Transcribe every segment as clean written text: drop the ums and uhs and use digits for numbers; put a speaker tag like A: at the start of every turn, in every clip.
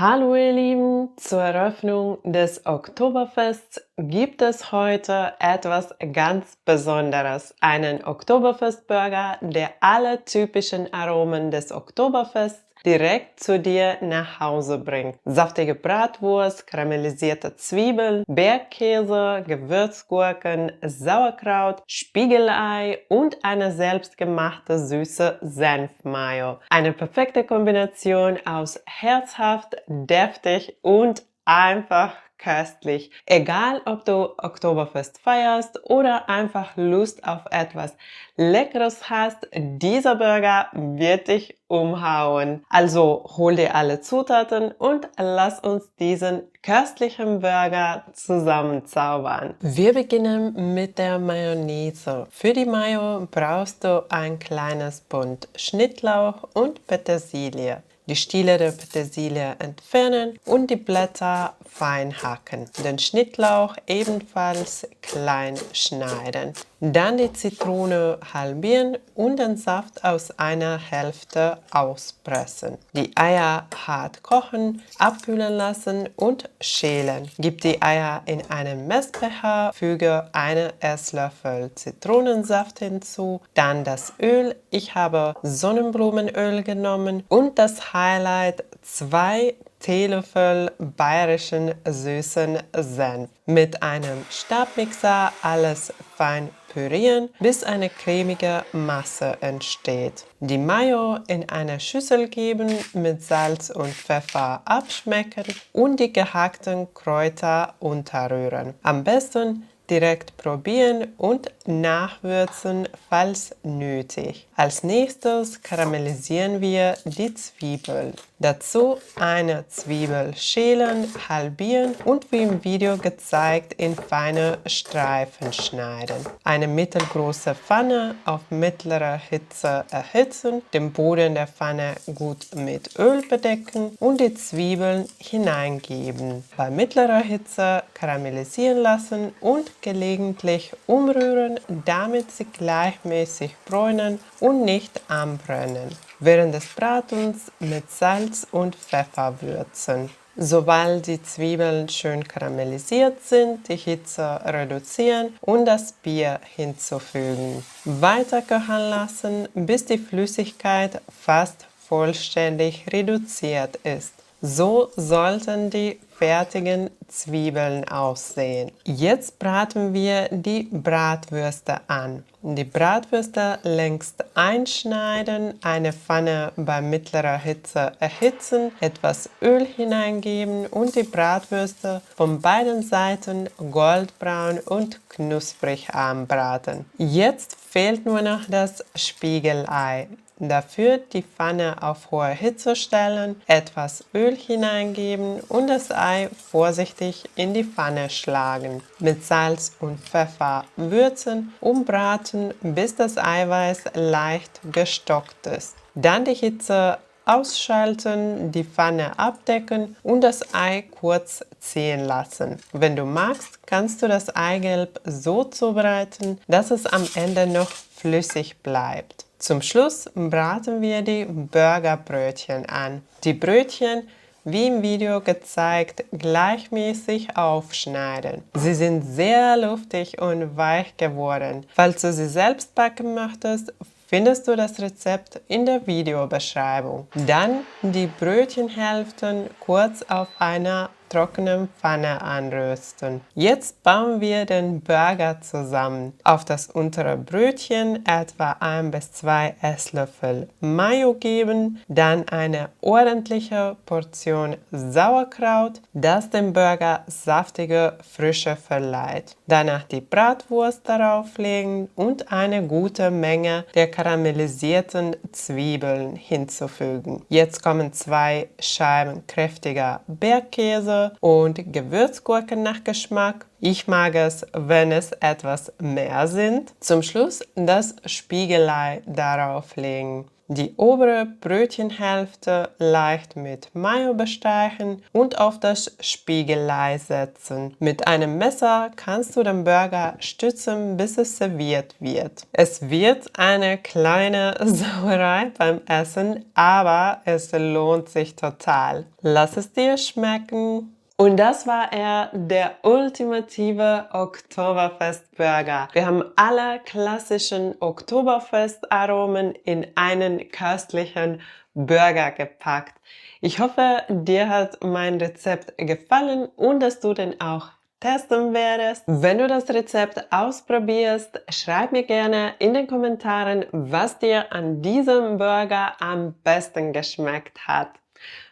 A: Hallo ihr Lieben, zur Eröffnung des Oktoberfests gibt es heute etwas ganz Besonderes. Einen Oktoberfestburger, der alle typischen Aromen des Oktoberfests direkt zu dir nach Hause bringt. Saftige Bratwurst, karamellisierte Zwiebeln, Bergkäse, Gewürzgurken, Sauerkraut, Spiegelei und eine selbstgemachte süße Senfmayo. Eine perfekte Kombination aus herzhaft, deftig und einfach köstlich. Egal, ob du Oktoberfest feierst oder einfach Lust auf etwas Leckeres hast, dieser Burger wird dich umhauen. Also hol dir alle Zutaten und lass uns diesen köstlichen Burger zusammenzaubern. Wir beginnen mit der Mayonnaise. Für die Mayo brauchst du ein kleines Bund Schnittlauch und Petersilie. Die Stiele der Petersilie entfernen und die Blätter fein hacken. Den Schnittlauch ebenfalls klein schneiden. Dann die Zitrone halbieren und den Saft aus einer Hälfte auspressen. Die Eier hart kochen, abkühlen lassen und schälen. Gib die Eier in einen Messbecher, füge einen Esslöffel Zitronensaft hinzu, dann das Öl. Ich habe Sonnenblumenöl genommen und das Highlight 2 Teelöffel bayerischen süßen Senf. Mit einem Stabmixer alles fein pürieren, bis eine cremige Masse entsteht. Die Mayo in eine Schüssel geben, mit Salz und Pfeffer abschmecken und die gehackten Kräuter unterrühren. Am besten direkt probieren und nachwürzen, falls nötig. Als nächstes karamellisieren wir die Zwiebeln. Dazu eine Zwiebel schälen, halbieren und wie im Video gezeigt in feine Streifen schneiden. Eine mittelgroße Pfanne auf mittlerer Hitze erhitzen, den Boden der Pfanne gut mit Öl bedecken und die Zwiebeln hineingeben. Bei mittlerer Hitze karamellisieren lassen und gelegentlich umrühren, damit sie gleichmäßig bräunen und nicht anbrennen. Während des Bratens mit Salz und Pfeffer würzen. Sobald die Zwiebeln schön karamellisiert sind, die Hitze reduzieren und das Bier hinzufügen. Weiter kochen lassen, bis die Flüssigkeit fast vollständig reduziert ist. So sollten die fertigen Zwiebeln aussehen. Jetzt braten wir die Bratwürste an. Die Bratwürste längst einschneiden, eine Pfanne bei mittlerer Hitze erhitzen, etwas Öl hineingeben und die Bratwürste von beiden Seiten goldbraun und knusprig anbraten. Jetzt fehlt nur noch das Spiegelei. Dafür die Pfanne auf hohe Hitze stellen, etwas Öl hineingeben und das Ei vorsichtig in die Pfanne schlagen. Mit Salz und Pfeffer würzen und braten, bis das Eiweiß leicht gestockt ist. Dann die Hitze ausschalten, die Pfanne abdecken und das Ei kurz ziehen lassen. Wenn du magst, kannst du das Eigelb so zubereiten, dass es am Ende noch flüssig bleibt. Zum Schluss braten wir die Burgerbrötchen an. Die Brötchen, wie im Video gezeigt, gleichmäßig aufschneiden. Sie sind sehr luftig und weich geworden. Falls du sie selbst backen möchtest, findest du das Rezept in der Videobeschreibung. Dann die Brötchenhälften kurz auf einer trockenen Pfanne anrösten. Jetzt bauen wir den Burger zusammen. Auf das untere Brötchen etwa 1 bis 2 Esslöffel Mayo geben, dann eine ordentliche Portion Sauerkraut, das dem Burger saftige Frische verleiht. Danach die Bratwurst darauf legen und eine gute Menge der karamellisierten Zwiebeln hinzufügen. Jetzt kommen 2 Scheiben kräftiger Bergkäse und Gewürzgurken nach Geschmack. Ich mag es, wenn es etwas mehr sind. Zum Schluss das Spiegelei darauf legen. Die obere Brötchenhälfte leicht mit Mayo bestreichen und auf das Spiegelei setzen. Mit einem Messer kannst du den Burger stützen, bis es serviert wird. Es wird eine kleine Sauerei beim Essen, aber es lohnt sich total. Lass es dir schmecken. Und das war er, der ultimative Oktoberfestburger. Wir haben alle klassischen Oktoberfestaromen in einen köstlichen Burger gepackt. Ich hoffe, dir hat mein Rezept gefallen und dass du den auch testen werdest. Wenn du das Rezept ausprobierst, schreib mir gerne in den Kommentaren, was dir an diesem Burger am besten geschmeckt hat.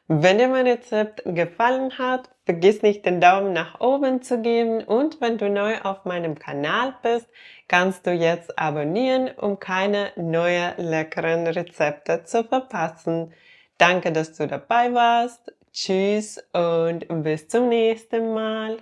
A: Wenn dir mein Rezept gefallen hat, vergiss nicht den Daumen nach oben zu geben und wenn du neu auf meinem Kanal bist, kannst du jetzt abonnieren, um keine neuen leckeren Rezepte zu verpassen. Danke, dass du dabei warst. Tschüss und bis zum nächsten Mal.